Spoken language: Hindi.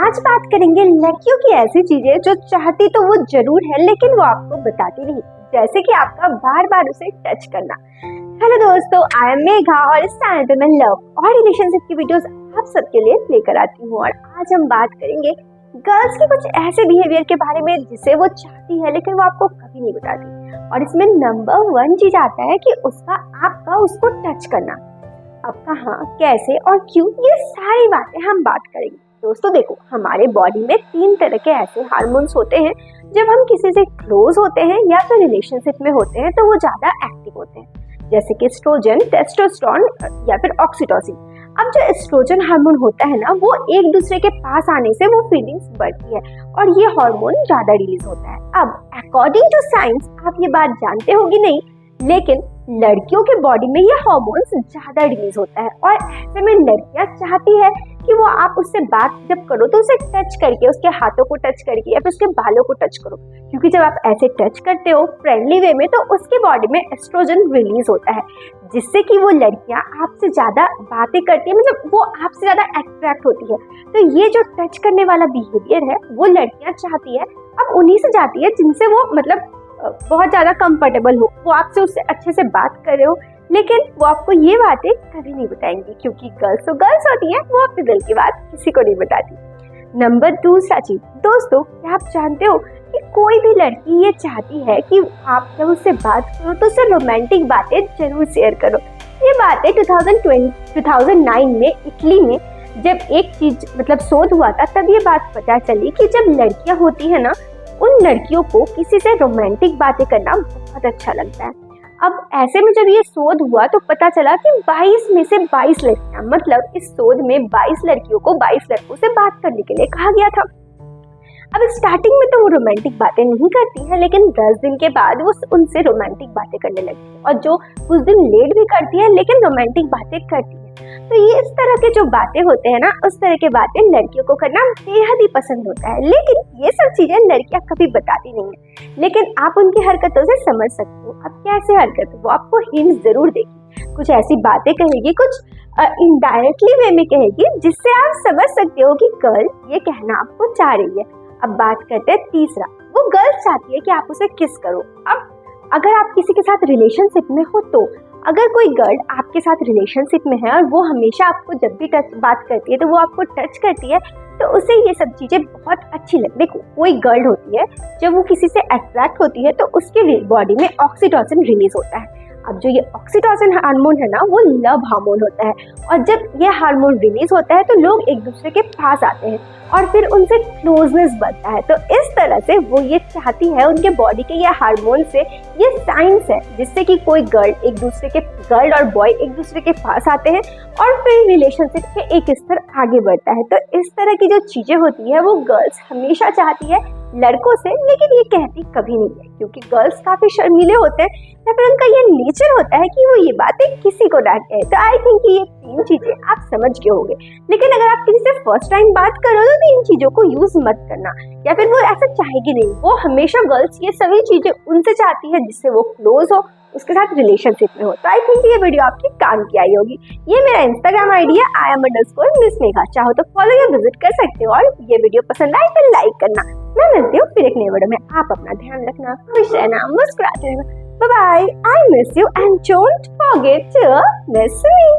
आज बात करेंगे लड़कियों की ऐसी चीजें जो चाहती तो वो जरूर है लेकिन वो आपको बताती नहीं, जैसे कि आपका बार बार उसे टच करना। हेलो दोस्तों, आई एम मेघा और इस चैनल पे मैं लव और रिलेशनशिप की वीडियोस आप सबके लिए लेकर आती हूँ। और आज हम बात करेंगे गर्ल्स के कुछ ऐसे बिहेवियर के बारे में जिसे वो चाहती है लेकिन वो आपको कभी नहीं बताती। और इसमें नंबर 1 चीज आता है कि आपका उसको टच करना। अब कहाँ, कैसे और क्यों, ये सारी बातें हम बात करेंगे। दोस्तों देखो, हमारे बॉडी में 3 तरह के ऐसे हार्मोन्स होते हैं। जब हम किसी से क्लोज होते हैं या फिर रिलेशनशिप में होते हैं तो वो ज्यादा एक्टिव होते हैं, जैसे कि एस्ट्रोजन, टेस्टोस्टेरोन या फिर ऑक्सीटोसिन। अब जो एस्ट्रोजन हार्मोन होता है ना, वो एक दूसरे के पास आने से वो फीलिंग्स बढ़ती है और ये हार्मोन ज्यादा रिलीज होता है। अब अकॉर्डिंग टू साइंस, आप ये बात जानते होगी नहीं, लेकिन लड़कियों के बॉडी में ये हार्मोन्स ज्यादा रिलीज होता है और ऐसे में लड़कियां चाहती है कि वो आप उससे बात जब करो तो उसे टच करके, उसके हाथों को टच करके या फिर उसके बालों को टच करो, क्योंकि जब आप ऐसे टच करते हो फ्रेंडली वे में तो उसके बॉडी में एस्ट्रोजन रिलीज होता है, जिससे कि वो लड़कियां आपसे ज्यादा बातें करती है, मतलब वो आपसे ज्यादा अट्रैक्ट होती है। तो ये जो टच करने वाला बिहेवियर है वो लड़कियां चाहती है। अब उन्हीं से चाहती है जिनसे वो मतलब बहुत ज्यादा कंफर्टेबल हो, वो आपसे उससे अच्छे से बात कर रहे हो, लेकिन वो आपको ये बातें कभी नहीं बताएंगी, क्योंकि गर्ल्स तो गर्ल्स होती हैं, वो अपने दिल की बात किसी को नहीं बताती। नंबर 2 चीज, दोस्तों क्या आप जानते हो कि कोई भी लड़की ये चाहती है कि आप जब उससे बात करो तो उससे रोमांटिक बातें जरूर शेयर करो। ये बातें 2009 में इटली में जब एक चीज मतलब शोध हुआ था, तब ये बात पता चली कि जब लड़कियां होती है ना, उन लड़कियों को किसी से रोमांटिक बातें करना बहुत अच्छा लगता है। अब ऐसे में जब ये शोध हुआ तो पता चला कि 22 में से 22 लड़कियां, मतलब इस शोध में 22 लड़कियों को 22 लड़कों से बात करने के लिए कहा गया था। अब स्टार्टिंग में तो वो रोमांटिक बातें नहीं करती है, लेकिन 10 दिन के बाद वो उनसे रोमांटिक बातें करने लगती है, और जो कुछ दिन लेट भी करती है लेकिन रोमांटिक बातें करती है। तो ये इस तरह के जो बातें होते हैं ना, उस तरह के बातें लड़कियों को करना बेहद ही पसंद होता है। लेकिन ये सब चीजें लड़कियां कभी बताती नहीं है, लेकिन आप उनकी हरकतों से समझ सकते हो। अब कैसे हरकत, वो आपको हिंट जरूर देगी, कुछ ऐसी बातें कहेगी, कुछ इनडायरेक्टली वे में कहेगी, जिससे आप समझ सकते हो कि गर्ल ये कहना आपको चाह रही है। अब बात करते हैं तीसरा, वो गर्ल चाहती है कि आप उसे किस करो। अब अगर आप किसी के साथ रिलेशनशिप में हो, तो अगर कोई गर्ल आपके साथ रिलेशनशिप में है और वो हमेशा आपको जब भी बात करती है तो वो आपको टच करती है, तो उसे ये सब चीजें बहुत अच्छी लगती है। देखो, कोई गर्ल होती है, जब वो किसी से अट्रैक्ट होती है तो उसके बॉडी में ऑक्सीटोसिन रिलीज होता है। अब जो ये ऑक्सीटोसिन हार्मोन है ना, वो लव हार्मोन होता है, और जब ये हार्मोन रिलीज होता है तो लोग एक दूसरे के पास आते हैं और फिर उनसे क्लोजनेस बढ़ता है। तो इस तरह से वो ये चाहती है, उनके बॉडी के ये हार्मोन से ये साइंस है, जिससे कि कोई गर्ल और बॉय एक दूसरे के पास आते हैं और फिर रिलेशनशिप के एक स्तर आगे बढ़ता है। तो इस तरह की जो चीजें होती है वो गर्ल्स हमेशा चाहती है लड़कों से, लेकिन ये कहती कभी नहीं है, क्योंकि गर्ल्स काफी शर्मीले होते हैं या फिर उनका ये नेचर होता है कि वो ये बातें किसी को ना कहे। तो आई थिंक ये 3 चीजें आप समझ गए होंगे। लेकिन अगर आप किसी से फर्स्ट टाइम बात करो तो इन चीजों को यूज मत करना, या फिर वो ऐसा चाहेगी नहीं। वो हमेशा गर्ल्स ये सभी चीजें उनसे चाहती है जिससे वो क्लोज हो, उसके साथ रिलेशनशिप में हो। तो आई थिंक ये वीडियो आपके काम की आई होगी। ये मेरा इंस्टाग्राम आईडी है IAM_Miss Megha, चाहो तो फॉलो या विजिट कर सकते हो। और ये वीडियो पसंद आए तो लाइक करना। मैं मिलती हूँ फिर एक नए वीडियो में। आप अपना ध्यान रखना, खुश रहना, मुस्कुराते रहना। Bye bye, I miss you and don't forget to miss me.